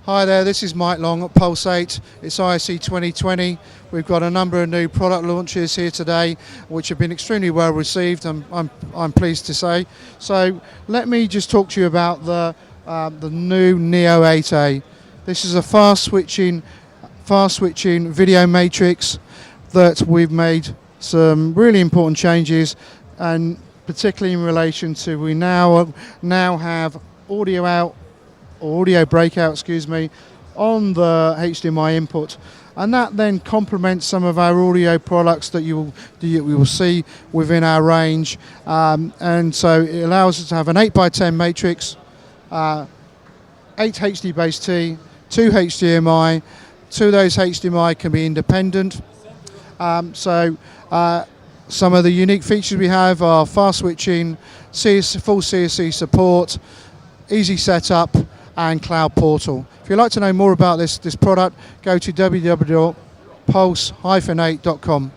Hi there, this is Mike Long at Pulse 8. It's ISE 2020. We've got a number of new product launches here today, which have been extremely well received. I'm pleased to say. So let me just talk to you about the new Neo8A. This is a fast switching video matrix that we've made some really important changes, and particularly in relation to we now have audio breakout, on the HDMI input, and that then complements some of our audio products that you will see within our range, and so it allows us to have an 8x10 matrix, 8 HD base T, 2 HDMI. 2 of those HDMI can be independent. Some of the unique features we have are fast switching, full CSC support, easy setup, and cloud portal. If you'd like to know more about this product, go to www.pulse-8.com.